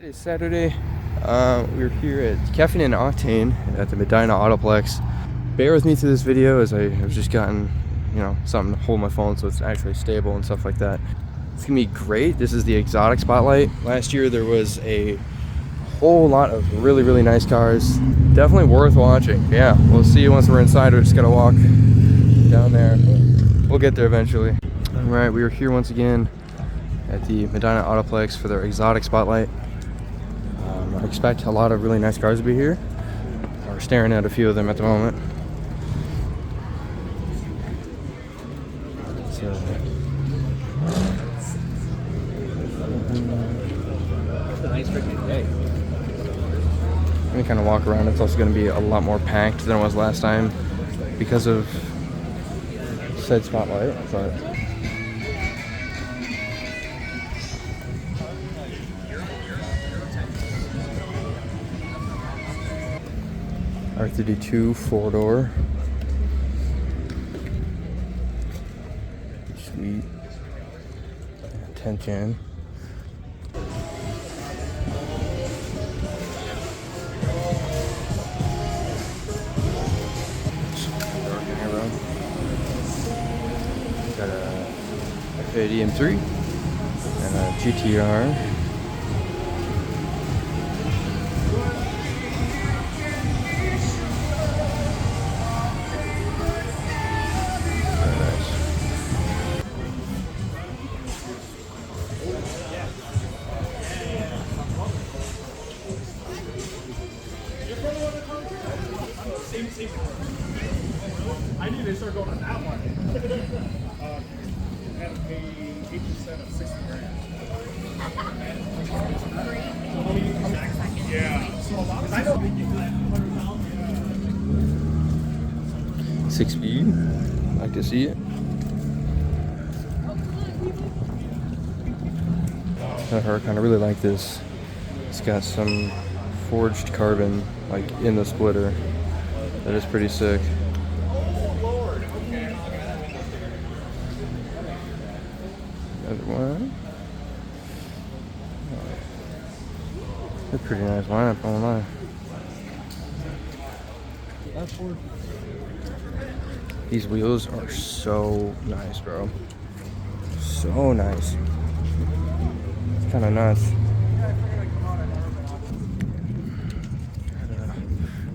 Today's Saturday. We're here at Caffeine and Octane at the Medina Autoplex. Bear with me through this video as I've just gotten, something to hold my phone so it's actually stable and stuff like that. It's gonna be great. This is the exotic spotlight. Last year there was a whole lot of really nice cars. Definitely worth watching. Yeah, we'll see you once we're inside. We're just gotta walk down there, but we'll get there eventually. All right, we are here once again at the Medina Autoplex for their exotic spotlight. I expect a lot of really nice cars to be here. We're staring at a few of them at the moment. So, it's a nice freaking day. I'm gonna kind of walk around. It's also going to be a lot more packed than it was last time because of said spotlight. But R32 4-door. Sweet. 10th gen. Got a F80 M3 and a GTR. I knew they started going on that one. Had to pay 8% of 60 grand. Yeah. So a lot of I don't think you could. 6-speed. Like to see it. I kind of really like this. It's got some forged carbon like in the splitter. That is pretty sick. Another one. They're pretty nice lineup, I won't lie. These wheels are so nice, bro. So nice. It's kind of nuts.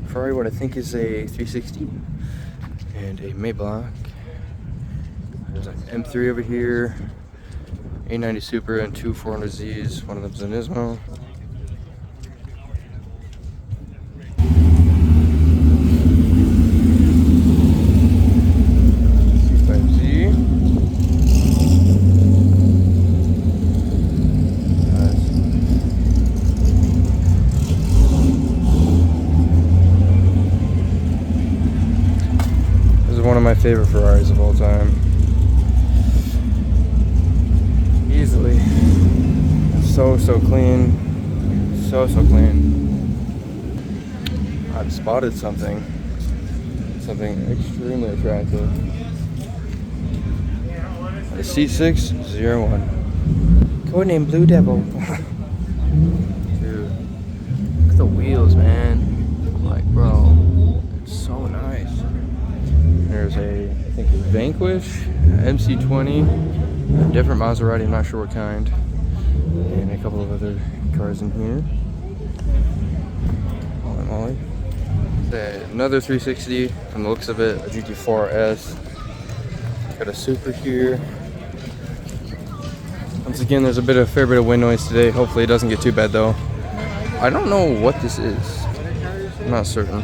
Ferrari, what I think is a 360 and a Maybach. There's an M3 over here, A90 Super and two 400Zs. One of them's an Nismo. One of my favorite Ferraris of all time. Easily. So clean. So clean. I've spotted something extremely attractive. The C601. Codename Blue Devil. Dude. Look at the wheels, man. Like, bro. It's so nice. There's I think a Vanquish, MC20, a different Maserati, I'm not sure what kind, and a couple of other cars in here. Holy moly. Another 360 from the looks of it, a GT4 RS. Got a Super here. Once again, there's a fair bit of wind noise today. Hopefully it doesn't get too bad though. I don't know what this is. I'm not certain.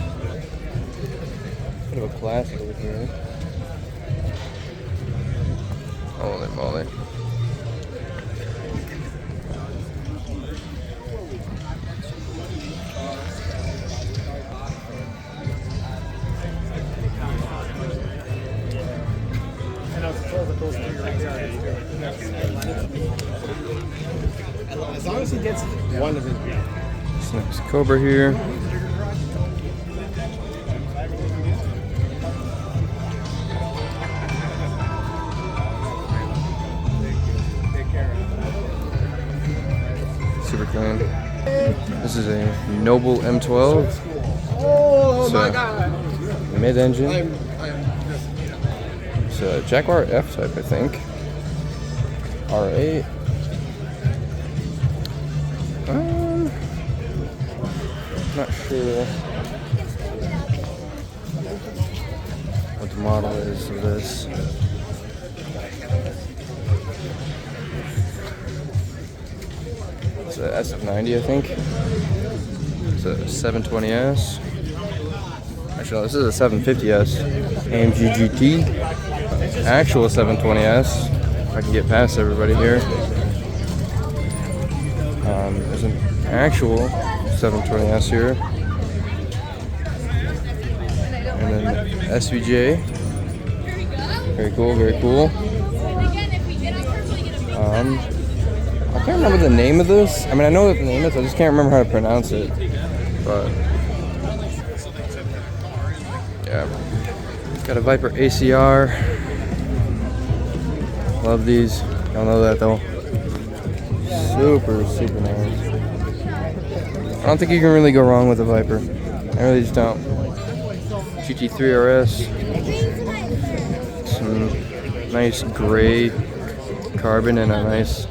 Bit of a classic over here. Holy moly. As long as he gets one of it. This next Cobra here. Super clean. This is a Noble M12. Oh So, my god! mid-engine. It's a Jaguar F-Type, I think. R8. Not sure what the model is of this. It's a SF90, I think. It's a 720S. Actually, no, this is a 750S. AMG GT. Actual 720S. If I can get past everybody here. There's an actual 720S here. And then SVJ. Very cool, very cool. I can't remember the name of this. I mean, I know what the name is, I just can't remember how to pronounce it. But yeah. Got a Viper ACR. Love these. Y'all know that though. Super, super nice. I don't think you can really go wrong with a Viper. I really just don't. GT3 RS. Some nice gray carbon and a nice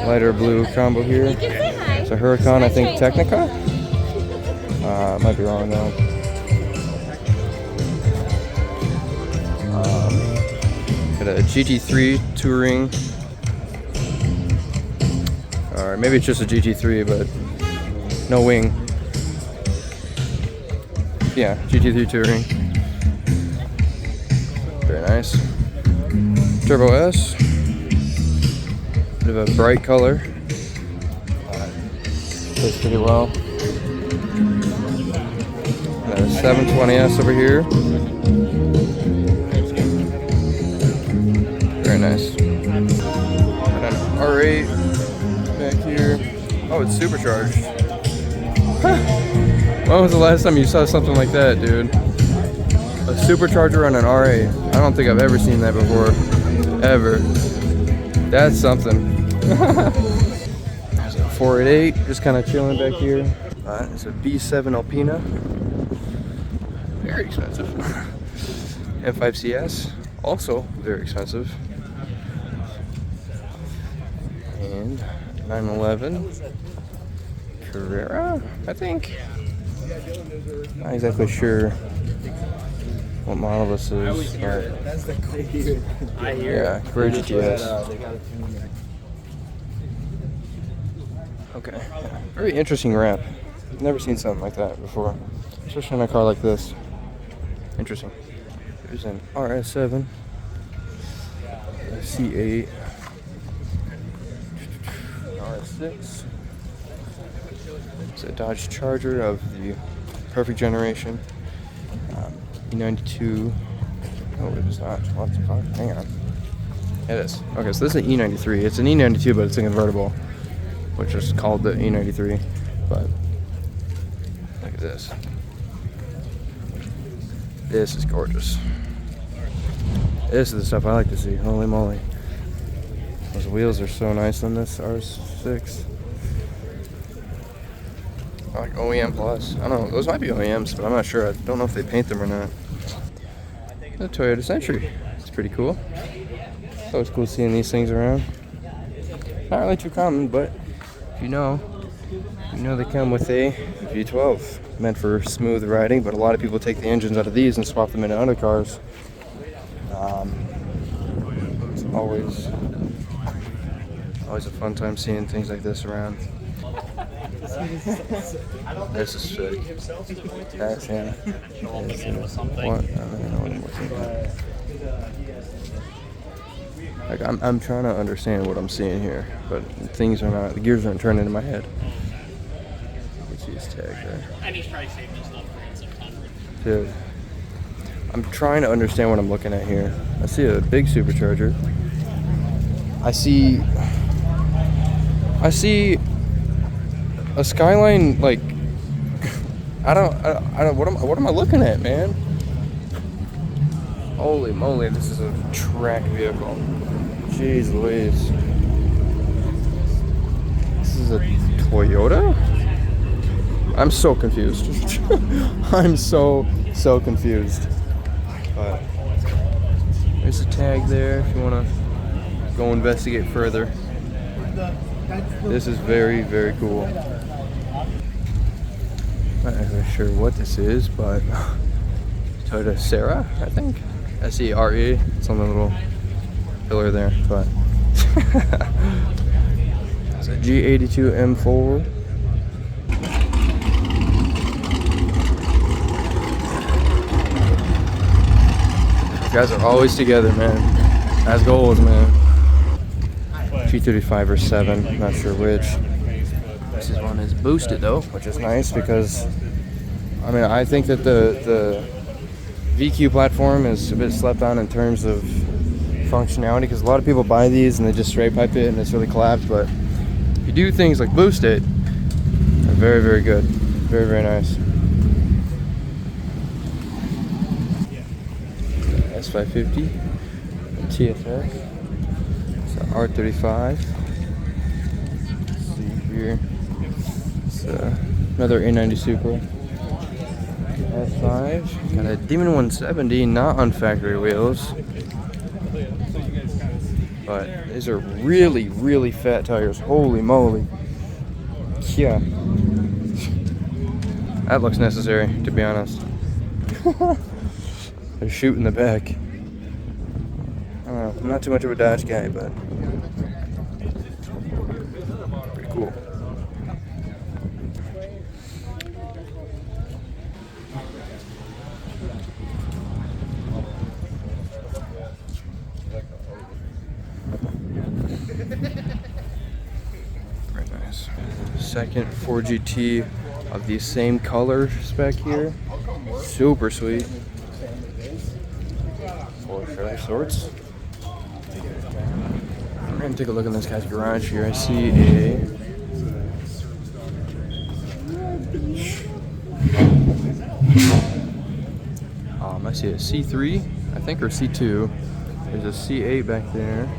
lighter blue combo here. It's a Huracan, I think, Technica. Might be wrong though. Got a GT3 Touring. Or maybe it's just a GT3, but no wing. Yeah, GT3 Touring. Very nice. Turbo S. Bit of a bright color. Fits pretty well. Got a 720S over here. Very nice. Got an R8 back here. Oh, it's supercharged. Huh. When was the last time you saw something like that, dude? A supercharger on an R8. I don't think I've ever seen that before. Ever. That's something. There's a 488, just kind of chilling back here. It's a B7 Alpina. Very expensive. M5CS, also very expensive. And 911 Carrera, I think. Not exactly sure what model this is. I hear. Yeah, Carrera GTS. Okay, very interesting wrap. Never seen something like that before, especially in a car like this. Interesting. There's an RS7, a C8, RS6. It's a Dodge Charger of the perfect generation. E92. Oh, it is not. What the fuck? Hang on. It is. Okay, so this is an E93. It's an E92, but it's a convertible, which is called the E93. But look at this. This is gorgeous. This is the stuff I like to see. Holy moly. Those wheels are so nice on this RS6. Like OEM Plus. I don't know. Those might be OEMs, but I'm not sure. I don't know if they paint them or not. The Toyota Century. It's pretty cool. It's always cool seeing these things around. Not really too common, but if you know they come with a V12 meant for smooth riding, but a lot of people take the engines out of these and swap them into other cars. It's always a fun time seeing things like this around. This is sick. That's him. What? I don't know what I'm looking at. Like I'm trying to understand what I'm seeing here, but things are not. The gears aren't turning in my head. Let's see his tag there. Dude, I'm trying to understand what I'm looking at here. I see a big supercharger. I see a Skyline, like, I don't, what am I looking at, man? Holy moly, this is a track vehicle. Jeez Louise. This is a Toyota? I'm so confused. I'm so confused. But there's a tag there if you want to go investigate further. This is very, very cool. Not really sure what this is, but Toyota Sera, I think. S-E-R-E. It's on the little pillar there, but it's a G82 M4. These guys are always together, man. As goals, man. G35 or 7, not sure which. This is one is boosted though, which is nice because I mean I think that the VQ platform is a bit slept on in terms of functionality, because a lot of people buy these and they just straight pipe it and it's really collapsed, but if you do things like boost it, they're very, very good. Very, very nice. S550 TFX. It's an R35. Let's see here. It's another A90 Supra. S5. Got a Demon 170, not on factory wheels. But these are really, really fat tires. Holy moly. Yeah. That looks necessary, to be honest. They're shooting the back. I don't know. I'm not too much of a Dodge guy, but pretty cool. Very nice. Second 4GT of the same color spec here. Super sweet. For fairly sorts. I'm gonna take a look in this guy's garage here. I see a I see a C3, I think, or C2. There's a C8 back there.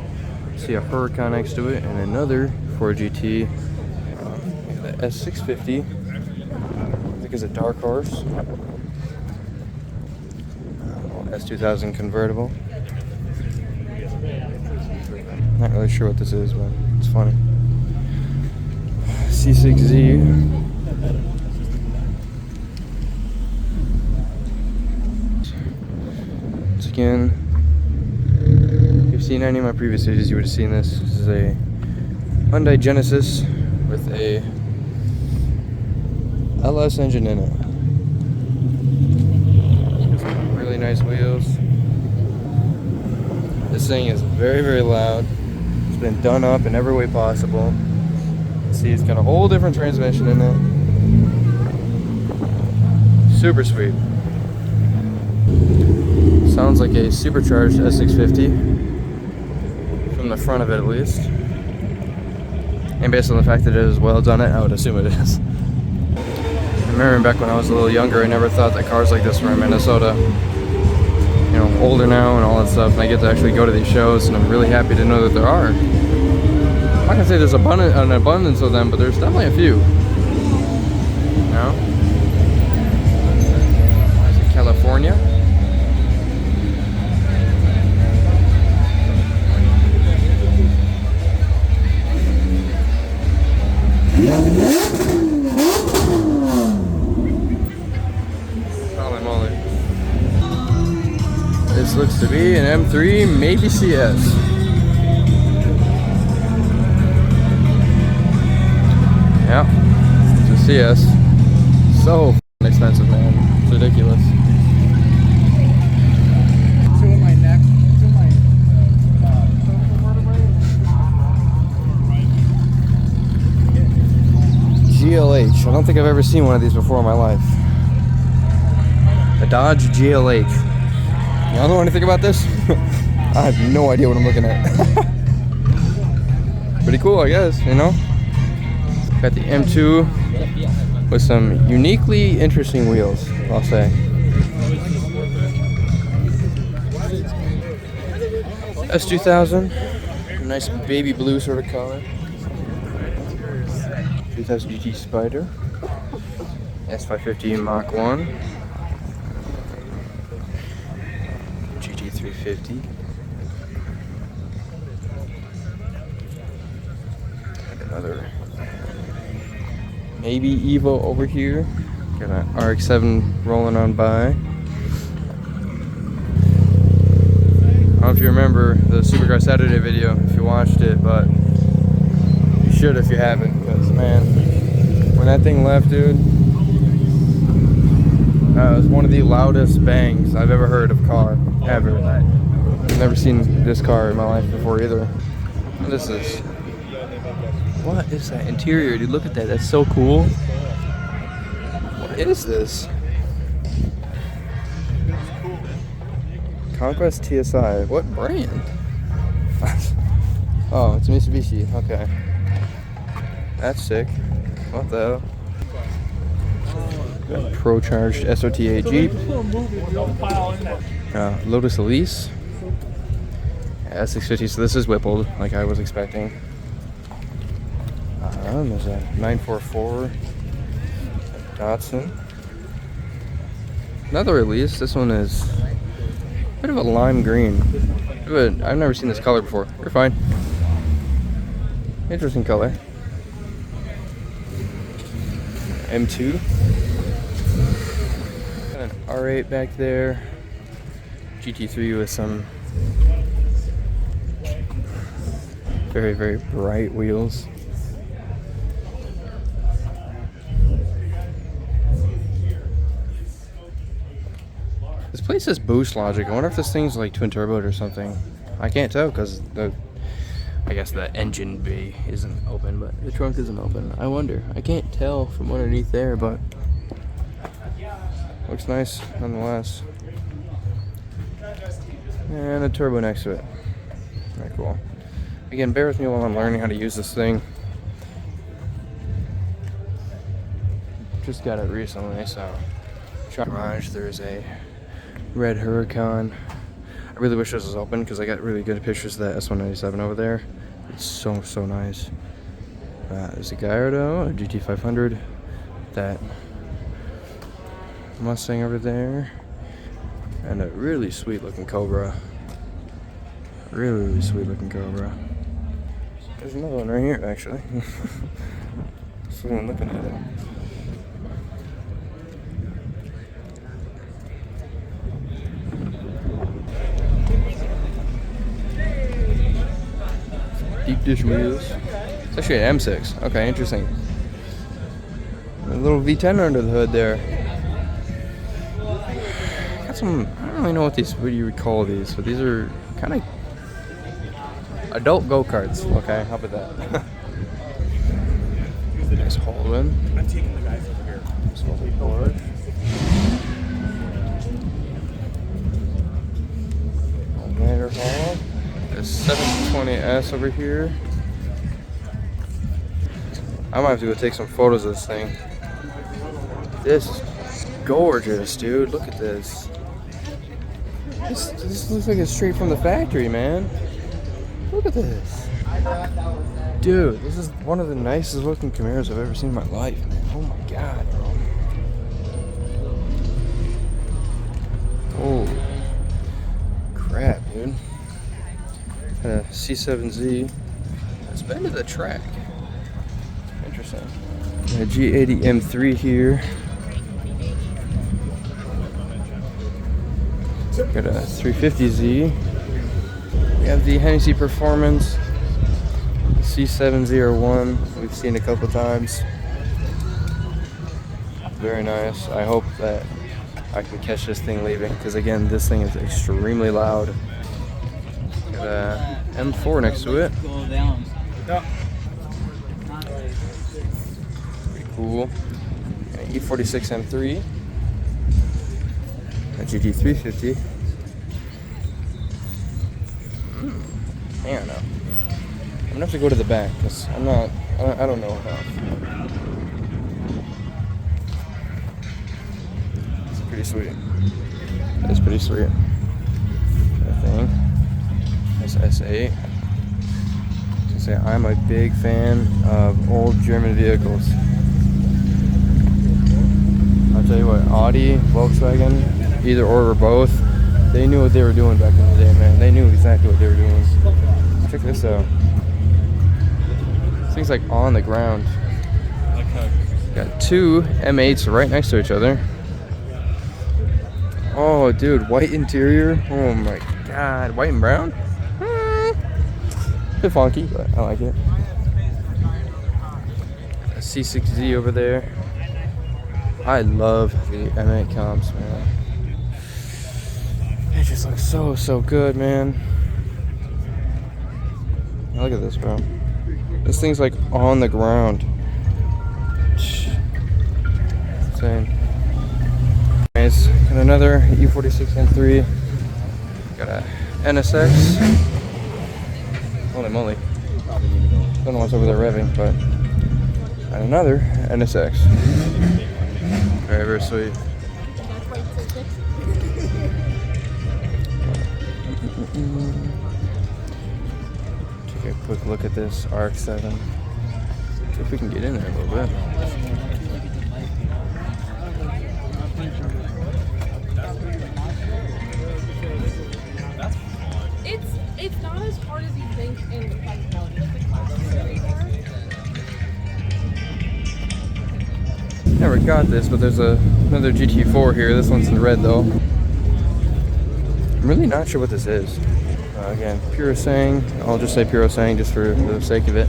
I see a Huracan next to it, and another 4GT. The S650. I think it's a dark horse. S2000 convertible. Not really sure what this is, but it's funny. C6Z. Once again, if you've seen any of my previous videos, you would have seen this. This is a Hyundai Genesis with a LS engine in it. Really nice wheels. This thing is very, very loud. It's been done up in every way possible. See, it's got a whole different transmission in it. Super sweet. Sounds like a supercharged S650 from the front of it, at least. And based on the fact that it is well done, I would assume it is. I remember back when I was a little younger, I never thought that cars like this were in Minnesota. You know, I'm older now and all that stuff, and I get to actually go to these shows, and I'm really happy to know that there are. I'm not gonna say there's an abundance of them, but there's definitely a few. You know? California. Holy moly. This looks to be an M3, maybe CS. Yeah, it's a CS. So expensive, man. It's ridiculous. Two in my neck. Two in my GLH. I don't think I've ever seen one of these before in my life. A Dodge GLH. Y'all know anything about this? I have no idea what I'm looking at. Pretty cool, I guess, you know? Got the M2 with some uniquely interesting wheels, I'll say. S2000, a nice baby blue sort of color. 3000 GT Spider, S550 Mach 1, GT350, and another maybe Evo over here. Got an RX-7 rolling on by. I don't know if you remember the Supercar Saturday video, if you watched it, but you should if you haven't, because man, when that thing left, dude, it was one of the loudest bangs I've ever heard of car, ever. I've never seen this car in my life before either. What is this? What is that interior, dude? Look at that, that's so cool. What is this? Conquest TSI. What brand? Oh, it's Mitsubishi. Okay. That's sick. What the hell? Pro-charged SRT8 Jeep. Lotus Elise. S650. So this is Whippled, like I was expecting. There's a 944 Datsun. Another release. This one is a bit of a lime green. But I've never seen this color before. You're fine. Interesting color. M2. Got an R8 back there. GT3 with some very, very bright wheels. This place has boost logic. I wonder if this thing's like twin turboed or something. I can't tell because I guess the engine bay isn't open, but the trunk isn't open. I wonder. I can't tell from underneath there, but looks nice nonetheless. And a turbo next to it. Very cool. Again, bear with me while I'm learning how to use this thing. Just got it recently, so. Garage, there's a red Huracan. I really wish this was open because I got really good pictures of that S197 over there. It's so, so nice. There's a Gallardo, a GT500, that Mustang over there, and a really sweet looking Cobra. Really, really sweet looking Cobra. There's another one right here, actually. Someone looking at it. Deep dish wheels. It's actually an M6. Okay, interesting. A little V10 under the hood there. Got some, I don't really know what you would call these, but these are kind of adult go-karts. Okay, how about that? Nice Holden. I'm taking the guys over here. Commander Hall. There's 720S over here. I might have to go take some photos of this thing. This is gorgeous, dude. Look at this. This looks like it's straight from the factory, man. Look at this. Dude, this is one of the nicest looking Camaros I've ever seen in my life, man. Oh my god, bro. Oh crap, dude. C7Z. It's been to the track. Interesting. A G80 M3 here. Got a 350Z. We have the Hennessy Performance C701. We've seen a couple times. Very nice. I hope that I can catch this thing leaving, because again, this thing is extremely loud. Got a M4 next to it. Pretty cool. An E46 M3. A GT350. I don't know. I'm gonna have to go to the back because I don't know enough. It's pretty sweet. It's pretty sweet. That thing. Nice S8. It's say I'm a big fan of old German vehicles. I'll tell you what, Audi, Volkswagen, either or both, they knew what they were doing back in the day, man. They knew exactly what they were doing. Check this out. This thing's like on the ground. Got two M8s right next to each other. Oh, dude, white interior. Oh my god, white and brown? A bit funky, but I like it. A C6Z over there. I love the M8 comps, man. It just looks so good, man. Look at this, bro. This thing's like on the ground. Insane. Anyways, got another E46 M3. Got a NSX. Holy moly. Don't know what's over there revving, but. And another NSX. Very, very sweet. Take a quick look at this RX-7. See if we can get in there a little bit. It's not as hard as you think in the practicality. Never got this, but there's another GT4 here. This one's in red though. I'm really not sure what this is. Again, pure sang. I'll just say pure sang just for the sake of it.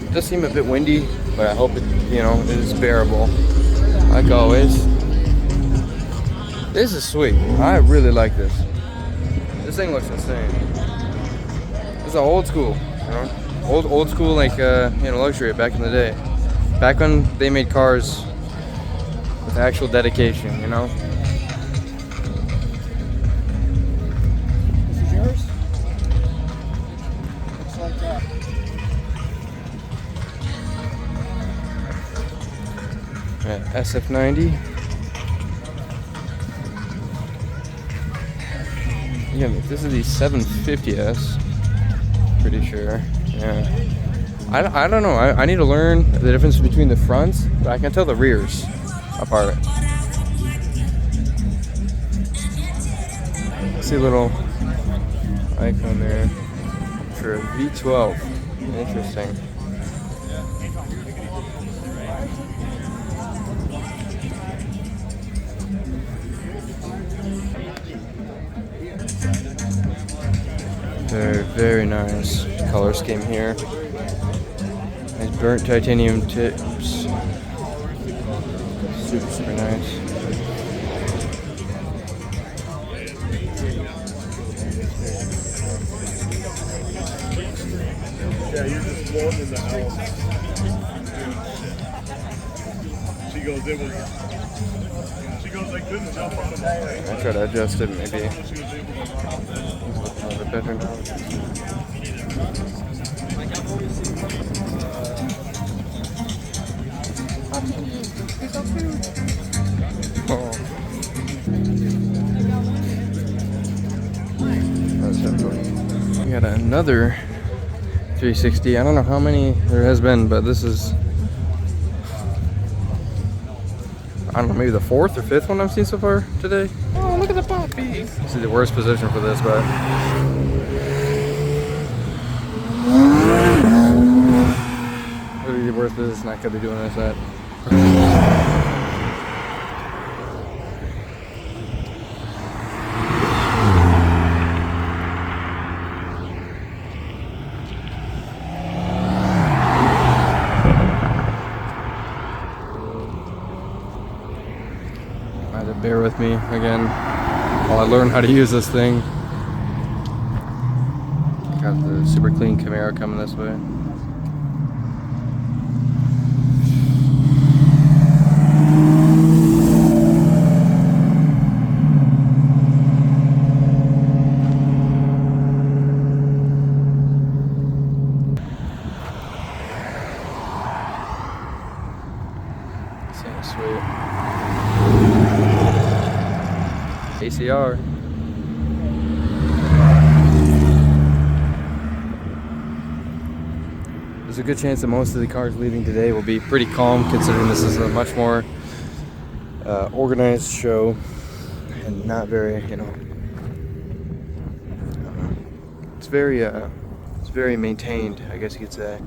It does seem a bit windy, but I hope it, is bearable. Like always. This is sweet. I really like this. This thing looks insane. It's a old school, old school like luxury back in the day. Back when they made cars with actual dedication, This is yours? Looks like that. Yeah, SF90. Yeah, this is the 750S. Pretty sure. Yeah. I don't know. I need to learn the difference between the fronts, but I can tell the rears apart. See a little icon there for a V12. Interesting. Very, very nice color scheme here. Nice burnt titanium tips. Super nice. Yeah, you're just walking in the house. She goes, she goes, I couldn't jump on the plane. I try to adjust it maybe. A little bit better now. Oh. That's simple. We got another 360. I don't know how many there has been, but this is, I don't know, maybe the fourth or fifth one I've seen so far today. Oh, look at the puppy. This is the worst position for this, but really the worst position I could be doing this at. Bear with me again while I learn how to use this thing. Got the super clean Camaro coming this way. car. There's a good chance that most of the cars leaving today will be pretty calm, considering this is a much more organized show and not very, you know, it's very maintained, I guess you could say.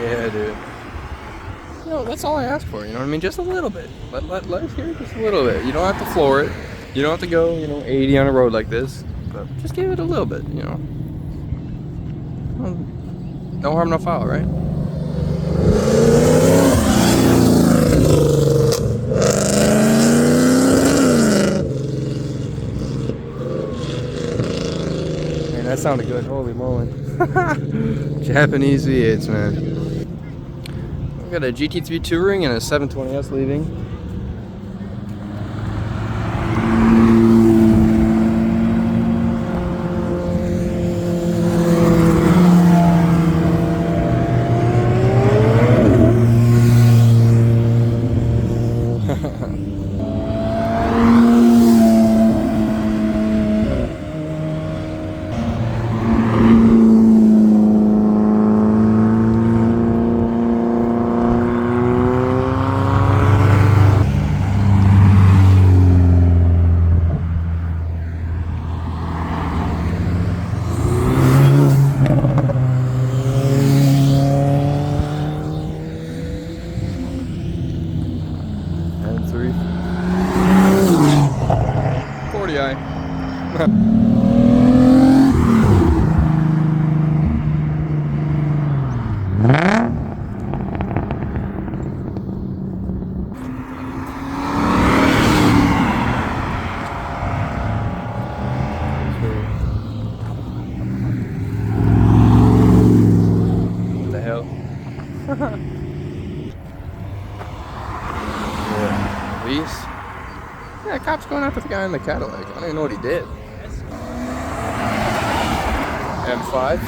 Yeah, dude. You know, that's all I ask for, you know what I mean? Just a little bit. Let us hear just a little bit. You don't have to floor it. You don't have to go, you know, 80 on a road like this. But just give it a little bit, you know. Well, no harm, no foul, right? Man, that sounded good. Holy moly. Japanese V8s, man. We got a GT3 Touring and a 720S leaving. And 40i. What the hell? Yeah. These? Yeah, cop's going after the guy in the Cadillac. I don't even know what he did. M5.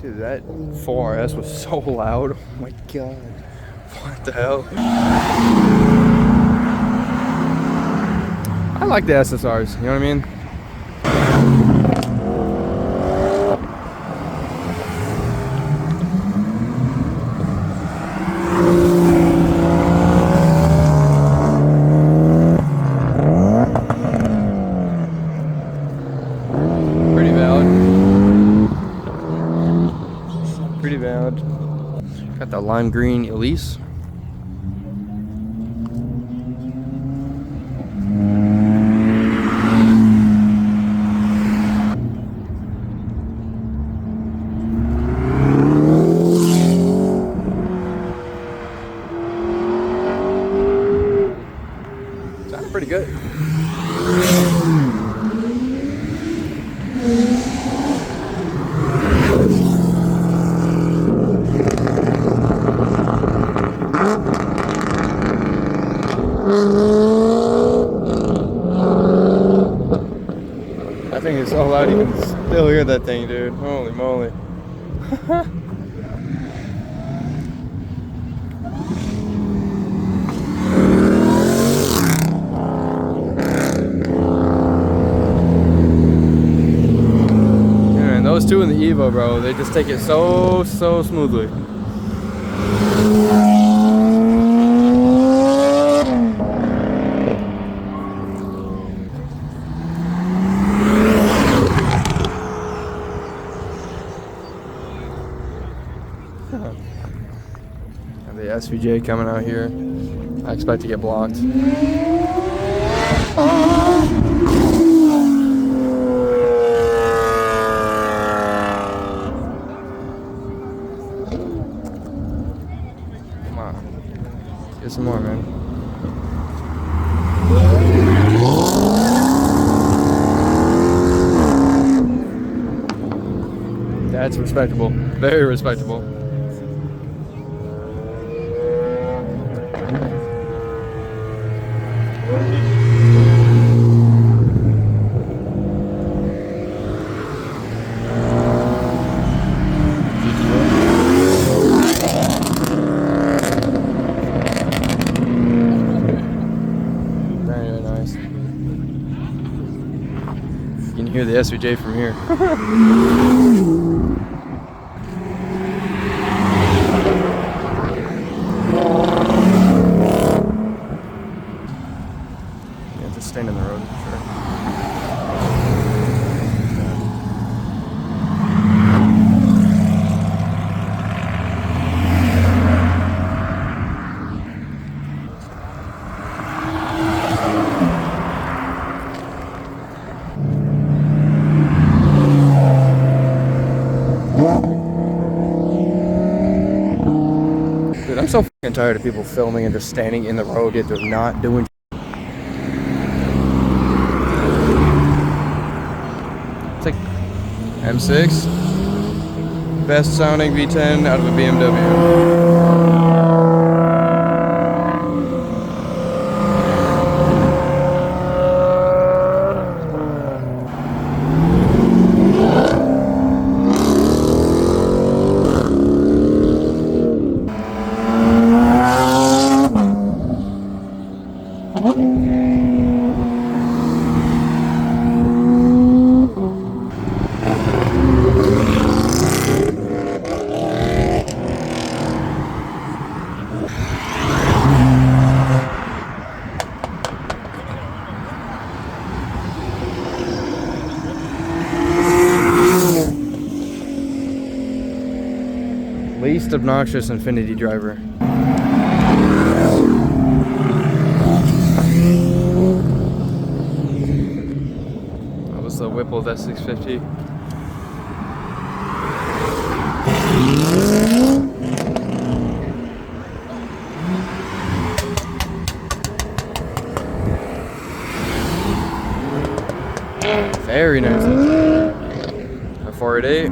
Dude, that 4RS was so loud. Oh my god. What the hell? I like the SSRs, you know what I mean? Pretty valid. Got the lime green Elise. Sounded pretty good. I think it's so loud you can still hear that thing, dude. Holy moly. Yeah, and those two in the Evo, bro, they just take it so smoothly. And the SVJ coming out here. I expect to get blocked. Come on. Let's get some more, man. That's respectable. Very respectable. You can hear the SVJ from here. Yeah, just staying in the road for sure. Dude, I'm so fucking tired of people filming and just standing in the road yet they're not doing. It's like M6, best sounding V10 out of a BMW. Least obnoxious Infinity driver. That was the Whipple's S650. Very nice. A 488.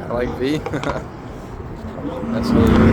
I like V. That's really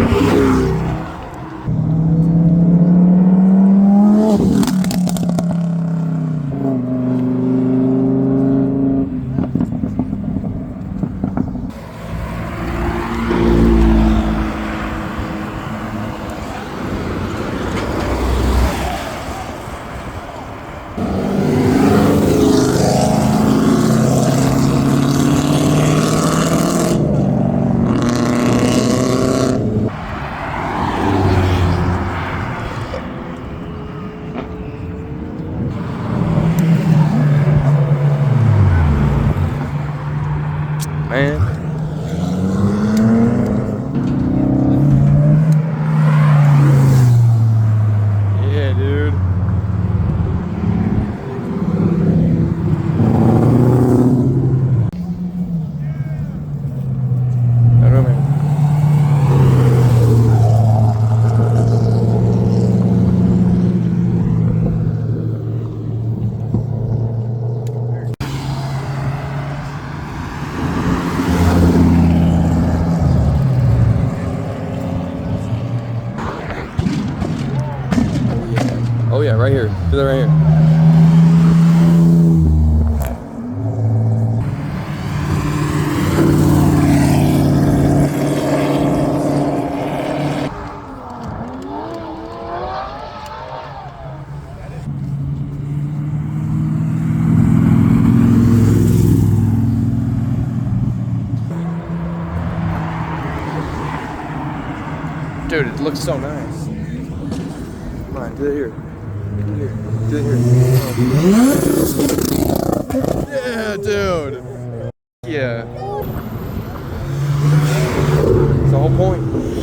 man. Yeah, dude. I don't know, man. Oh yeah, right here. Do that right here. Dude, it looks so nice. Come on, do it here. Do it here. Do it here. Yeah, dude. Yeah. That's the whole point.